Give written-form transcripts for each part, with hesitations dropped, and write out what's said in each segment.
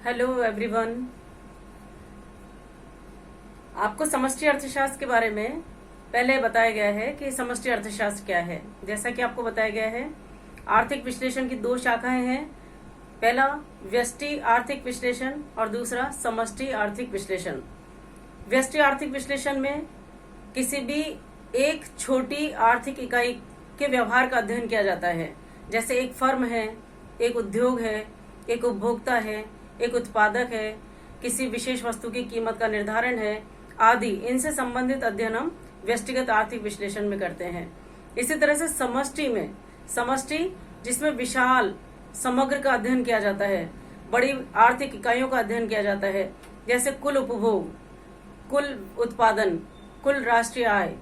Hello everyone. आपको समष्टि अर्थशास्त्र के बारे में पहले बताया गया है कि समष्टि अर्थशास्त्र क्या है। जैसा कि आपको बताया गया है, आर्थिक विश्लेषण की दो शाखाएं हैं। पहला व्यष्टि आर्थिक विश्लेषण और दूसरा समष्टि आर्थिक विश्लेषण। व्यष्टि आर्थिक विश्लेषण में किसी भी एक छोटी आर्थिक इकाई के व्यवहार का अध्ययन किया जाता है। जैसे एक फर्म है, एक उद्योग है, एक उपभोक्ता है, एक उत्पादक है, किसी विशेष वस्तु की कीमत का निर्धारण है आदि। इनसे संबंधित अध्ययन हम व्यष्टिगत आर्थिक विश्लेषण में करते हैं। इसी तरह से समष्टि जिसमें विशाल समग्र का अध्ययन किया जाता है, बड़ी आर्थिक इकाइयों का अध्ययन किया जाता है। जैसे कुल उपभोग, कुल उत्पादन, कुल राष्ट्रीय आय,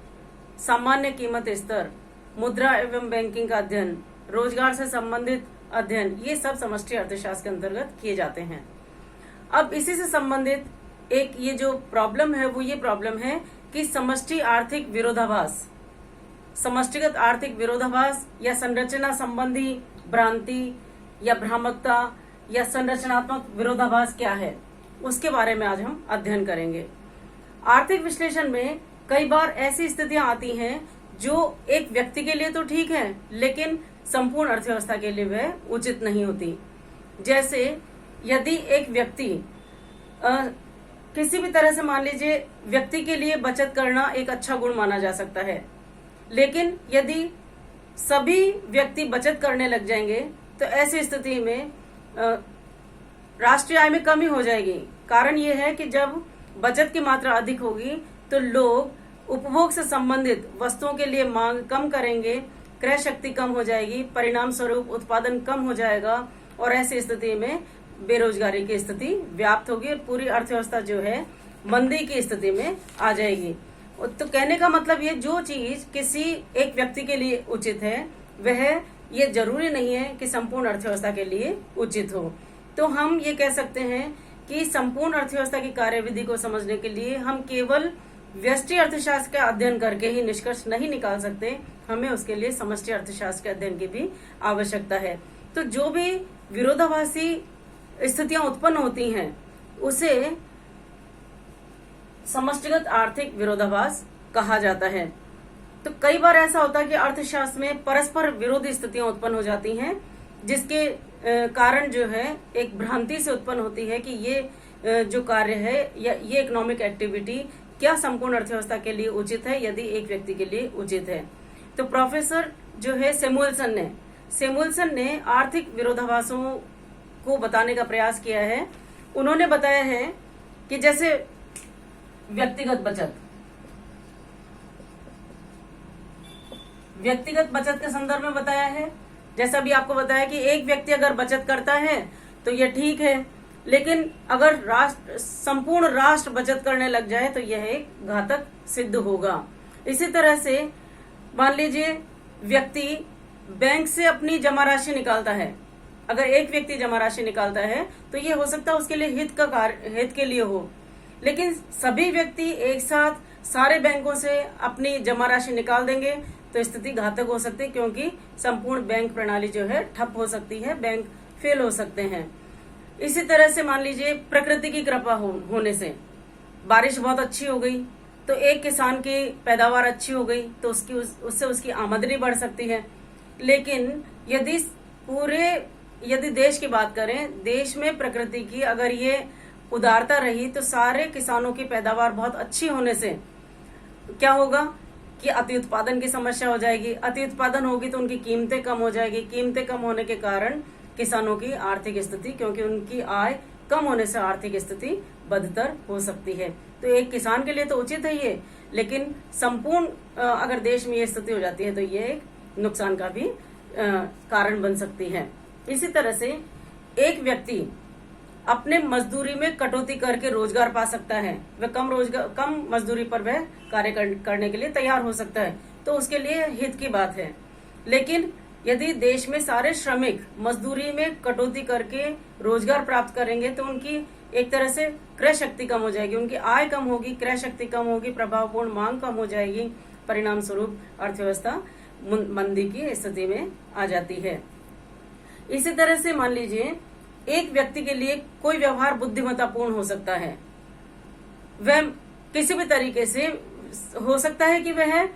सामान्य कीमत स्तर, मुद्रा एवं बैंकिंग का अध्ययन, रोजगार से संबंधित अध्ययन, ये सब समष्टि अर्थशास्त्र के अंतर्गत किए जाते हैं। अब इसी से संबंधित एक ये जो प्रॉब्लम है वो ये प्रॉब्लम है कि समष्टि आर्थिक विरोधाभास, समष्टिगत आर्थिक विरोधाभास या संरचना संबंधी भ्रांति या भ्रामकता या संरचनात्मक विरोधाभास क्या है, उसके बारे में आज हम अध्ययन करेंगे। आर्थिक विश्लेषण में कई बार ऐसी स्थितियां आती हैं जो एक व्यक्ति के लिए तो ठीक है, लेकिन संपूर्ण अर्थव्यवस्था के लिए वह उचित नहीं होती। जैसे यदि एक व्यक्ति किसी भी तरह से, मान लीजिए, व्यक्ति के लिए बचत करना एक अच्छा गुण माना जा सकता है, लेकिन यदि सभी व्यक्ति बचत करने लग जाएंगे तो ऐसी स्थिति में राष्ट्रीय आय में कमी हो जाएगी। कारण यह है कि जब बचत की मात्रा अधिक होगी तो लोग उपभोग से संबंधित वस्तुओं के लिए मांग कम करेंगे, क्रय शक्ति कम हो जाएगी, परिणाम स्वरूप उत्पादन कम हो जाएगा और ऐसी स्थिति में बेरोजगारी की स्थिति व्याप्त होगी और पूरी अर्थव्यवस्था जो है मंदी की स्थिति में आ जाएगी। तो कहने का मतलब ये, जो चीज किसी एक व्यक्ति के लिए उचित है वह ये जरूरी नहीं है कि संपूर्ण अर्थव्यवस्था के लिए उचित हो। तो हम ये कह सकते हैं कि संपूर्ण अर्थव्यवस्था की कार्यविधि को समझने के लिए हम केवल व्यष्टि अर्थशास्त्र का अध्ययन करके ही निष्कर्ष नहीं निकाल सकते, हमें उसके लिए समष्टि अर्थशास्त्र के अध्ययन की भी आवश्यकता है। तो जो भी विरोधाभासी स्थितियां उत्पन्न होती हैं उसे समष्टिगत आर्थिक विरोधाभास कहा जाता है। तो कई बार ऐसा होता है कि अर्थशास्त्र में परस्पर विरोधी स्थितियां उत्पन्न हो जाती हैं, जिसके कारण जो है एक भ्रांति से उत्पन्न होती है कि ये जो कार्य है या ये इकोनॉमिक एक्टिविटी क्या संपूर्ण अर्थव्यवस्था के लिए उचित है, यदि एक व्यक्ति के लिए उचित है। तो प्रोफेसर जो है सेमुएल्सन ने आर्थिक विरोधाभासों को बताने का प्रयास किया है। उन्होंने बताया है कि जैसे व्यक्तिगत बचत के संदर्भ में बताया है। जैसा भी आपको बताया कि एक व्यक्ति अगर बचत करता है तो यह ठीक है, लेकिन अगर संपूर्ण राष्ट्र बचत करने लग जाए तो यह एक घातक सिद्ध होगा। इसी तरह से मान लीजिए व्यक्ति बैंक से अपनी जमा राशि निकालता है। अगर एक व्यक्ति जमा राशि निकालता है तो ये हो सकता है उसके लिए हित के लिए हो, लेकिन सभी व्यक्ति एक साथ सारे बैंकों से अपनी जमा राशि निकाल देंगे तो स्थिति घातक हो सकती है, क्योंकि संपूर्ण बैंक प्रणाली जो है ठप हो सकती है, बैंक फेल हो सकते हैं। इसी तरह से मान लीजिए प्रकृति की कृपा होने से बारिश बहुत अच्छी हो गई तो एक किसान की पैदावार अच्छी हो गई तो उससे उसकी आमदनी बढ़ सकती है। लेकिन यदि देश की बात करें, देश में प्रकृति की अगर ये उदारता रही तो सारे किसानों की पैदावार बहुत अच्छी होने से क्या होगा कि अति उत्पादन की समस्या हो जाएगी। अति उत्पादन होगी तो उनकी कीमतें कम हो जाएगी। कीमतें कम होने के कारण किसानों की आर्थिक स्थिति, क्योंकि उनकी आय कम होने से आर्थिक स्थिति बदतर हो सकती है। तो एक किसान के लिए तो उचित है ये, लेकिन संपूर्ण अगर देश में ये स्थिति हो जाती है तो ये एक नुकसान का भी कारण बन सकती है। इसी तरह से एक व्यक्ति अपने मजदूरी में कटौती करके रोजगार पा सकता है। वह कम मजदूरी पर वह कार्य करने के लिए तैयार हो सकता है, तो उसके लिए हित की बात है। लेकिन यदि देश में सारे श्रमिक मजदूरी में कटौती करके रोजगार प्राप्त करेंगे तो उनकी एक तरह से क्रय शक्ति कम हो जाएगी, उनकी आय कम होगी, क्रय शक्ति कम होगी, प्रभावपूर्ण मांग कम हो जाएगी, परिणाम स्वरूप अर्थव्यवस्था मंदी की स्थिति में आ जाती है। इसी तरह से मान लीजिए एक व्यक्ति के लिए कोई व्यवहार बुद्धिमत्तापूर्ण हो सकता है। वह किसी भी तरीके से हो सकता है कि वह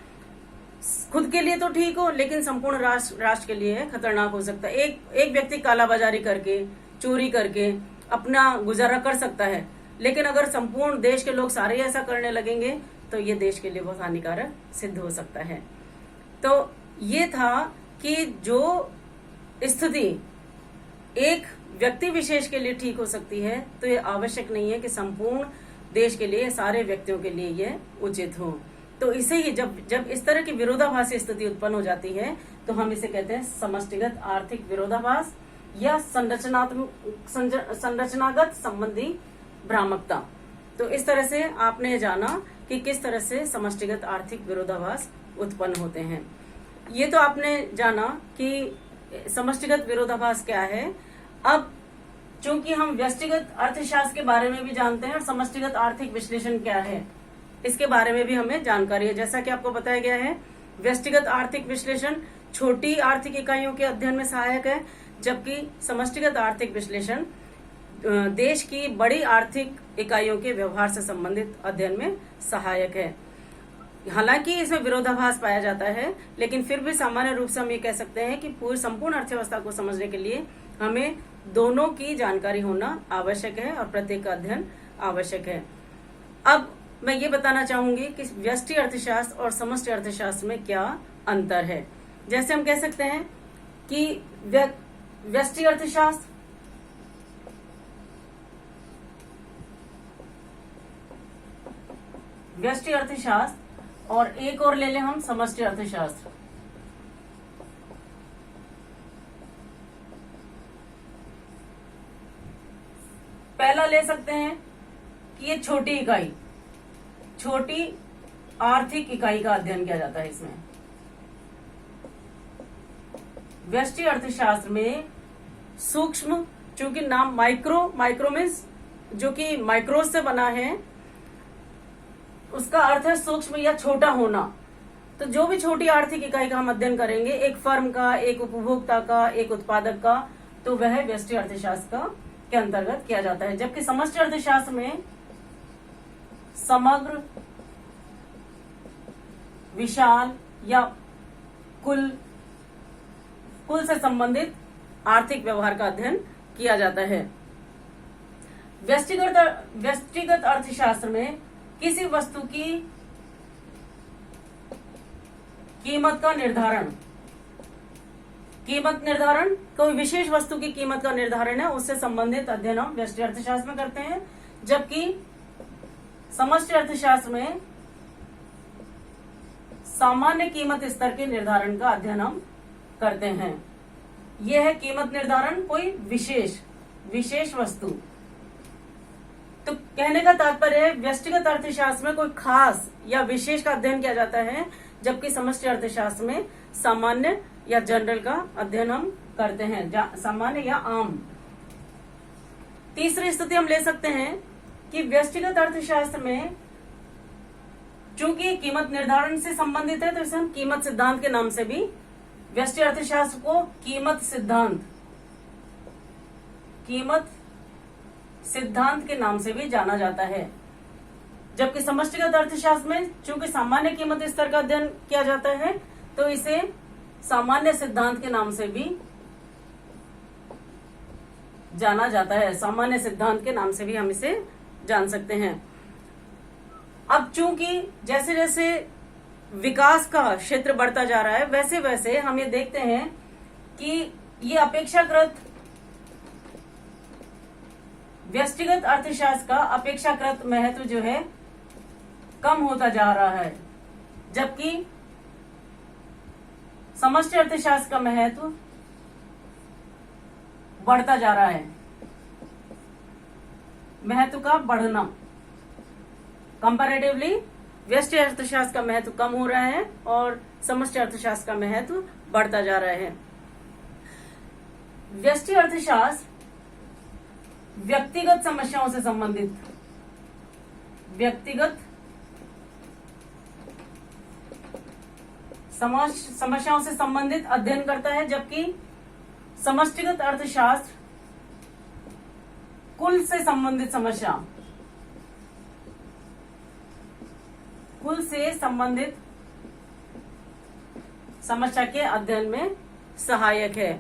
खुद के लिए तो ठीक हो, लेकिन संपूर्ण राष्ट्र के लिए खतरनाक हो सकता है। एक व्यक्ति कालाबाजारी करके, चोरी करके अपना गुजारा कर सकता है, लेकिन अगर संपूर्ण देश के लोग सारे ऐसा करने लगेंगे तो ये देश के लिए बहुत हानिकारक सिद्ध हो सकता है। तो ये था कि जो स्थिति एक व्यक्ति विशेष के लिए ठीक हो सकती है, तो ये आवश्यक नहीं है कि संपूर्ण देश के लिए, सारे व्यक्तियों के लिए ये उचित हो। तो इसे ही जब इस तरह की विरोधाभासी स्थिति उत्पन्न हो जाती है तो हम इसे कहते हैं समष्टिगत आर्थिक विरोधाभास या संरचनागत संबंधी भ्रामकता। तो इस तरह से आपने जाना कि किस तरह से समष्टिगत आर्थिक विरोधाभास उत्पन्न होते हैं। ये तो आपने जाना कि समष्टिगत विरोधाभास क्या है। अब चूंकि हम व्यष्टिगत अर्थशास्त्र के बारे में भी जानते हैं और समष्टिगत आर्थिक विश्लेषण क्या है इसके बारे में भी हमें जानकारी है। जैसा कि आपको बताया गया है, व्यष्टिगत आर्थिक विश्लेषण छोटी आर्थिक इकाइयों के अध्ययन में सहायक है, जबकि समष्टिगत आर्थिक विश्लेषण देश की बड़ी आर्थिक इकाइयों के व्यवहार से संबंधित अध्ययन में सहायक है। हालांकि इसमें विरोधाभास पाया जाता है, लेकिन फिर भी सामान्य रूप से हम ये कह सकते हैं कि पूरी संपूर्ण अर्थव्यवस्था को समझने के लिए हमें दोनों की जानकारी होना आवश्यक है और प्रत्येक का अध्ययन आवश्यक है। अब मैं ये बताना चाहूंगी कि व्यष्टि अर्थशास्त्र और समष्टि अर्थशास्त्र में क्या अंतर है। जैसे हम कह सकते हैं कि व्यष्टि अर्थशास्त्र और एक और ले लें हम समष्टि अर्थशास्त्र। पहला ले सकते हैं कि ये छोटी इकाई, छोटी आर्थिक इकाई का अध्ययन किया जाता है। इसमें व्यष्टि अर्थशास्त्र में सूक्ष्म, चूंकि नाम माइक्रो मीन्स जो कि माइक्रोस से बना है, उसका अर्थ है सूक्ष्म या छोटा होना। तो जो भी छोटी आर्थिक इकाई का हम अध्ययन करेंगे, एक फर्म का, एक उपभोक्ता का, एक उत्पादक का, तो वह व्यष्टि अर्थशास्त्र का के अंतर्गत किया जाता है। जबकि समष्टि अर्थशास्त्र में समग्र, विशाल या कुल से संबंधित आर्थिक व्यवहार का अध्ययन किया जाता है। व्यष्टिगत अर्थशास्त्र में किसी वस्तु की कीमत निर्धारण, कोई विशेष वस्तु की कीमत का निर्धारण है, उससे संबंधित अध्ययन हम व्यष्टि अर्थशास्त्र में करते हैं। जबकि समष्टि अर्थशास्त्र में सामान्य कीमत स्तर के निर्धारण का अध्ययन हम करते हैं। यह है कीमत निर्धारण, कोई विशेष वस्तु। तो कहने का तात्पर्य है व्यष्टिगत अर्थशास्त्र में कोई खास या विशेष का अध्ययन किया जाता है, जबकि समष्टि अर्थशास्त्र में सामान्य या जनरल का अध्ययन हम करते हैं, सामान्य या आम। तीसरी स्थिति हम ले सकते हैं कि व्यष्टिगत अर्थशास्त्र में चूंकि कीमत निर्धारण से संबंधित है, तो इसे हम कीमत सिद्धांत के नाम से भी, व्यष्टि अर्थशास्त्र को कीमत सिद्धांत के नाम से भी जाना जाता है। जबकि समष्टिगत अर्थशास्त्र में चूंकि सामान्य कीमत स्तर का अध्ययन किया जाता है, तो इसे सामान्य सिद्धांत के नाम से भी जाना जाता है। सामान्य सिद्धांत के नाम से भी हम इसे जान सकते हैं। अब चूंकि जैसे जैसे विकास का क्षेत्र बढ़ता जा रहा है, वैसे वैसे हम ये देखते हैं कि ये अपेक्षाकृत व्यष्टिगत अर्थशास्त्र का अपेक्षाकृत महत्व जो है कम होता जा रहा है, जबकि समष्टि अर्थशास्त्र का महत्व बढ़ता जा रहा है। महत्व का बढ़ना, कंपैरेटिवली व्यष्टि अर्थशास्त्र का महत्व कम हो रहा है और समष्टि अर्थशास्त्र का महत्व बढ़ता जा रहा है। व्यष्टि अर्थशास्त्र व्यक्तिगत समस्याओं से संबंधित, समस्याओं से संबंधित अध्ययन करता है, जबकि समष्टिगत अर्थशास्त्र कुल से संबंधित समस्या, कुल से संबंधित समस्या के अध्ययन में सहायक है।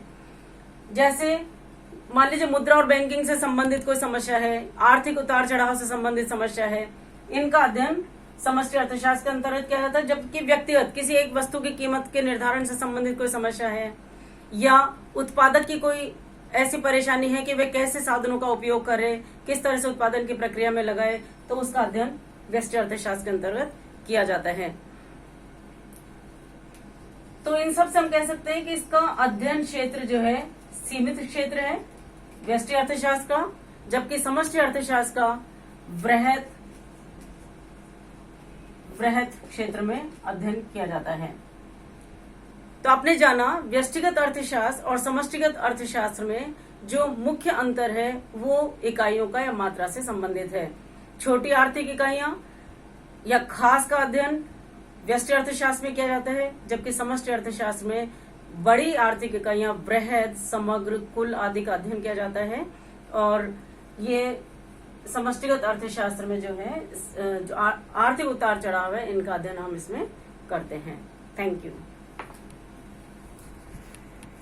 जैसे मान लीजिए मुद्रा और बैंकिंग से संबंधित कोई समस्या है, आर्थिक उतार चढ़ाव से संबंधित समस्या है, इनका अध्ययन समष्टि अर्थशास्त्र के अंतर्गत किया जाता है। जबकि व्यक्तिगत किसी एक वस्तु की कीमत के निर्धारण से संबंधित कोई समस्या है, या उत्पादक की कोई ऐसी परेशानी है कि वे कैसे साधनों का उपयोग करे, किस तरह से उत्पादन की प्रक्रिया में लगाए, तो उसका अध्ययन व्यष्टि अर्थशास्त्र के अंतर्गत किया जाता है। तो इन सब से हम कह सकते हैं कि इसका अध्ययन क्षेत्र जो है सीमित क्षेत्र है व्यष्टि अर्थशास्त्र का, जबकि समष्टि अर्थशास्त्र का वृहत क्षेत्र में अध्ययन किया जाता है। तो आपने जाना व्यष्टिगत अर्थशास्त्र और समष्टिगत अर्थशास्त्र में जो मुख्य अंतर है वो इकाइयों का या मात्रा से संबंधित है। छोटी आर्थिक इकाइयां या खास का अध्ययन व्यष्टि अर्थशास्त्र में किया जाता है, जबकि समष्टि अर्थशास्त्र में बड़ी आर्थिक इकाइयां, वृहद, समग्र, कुल आदि का अध्ययन किया जाता है। और ये समष्टिगत अर्थशास्त्र में जो है जो आर्थिक उतार चढ़ाव है, इनका अध्ययन हम इसमें करते हैं। Thank you.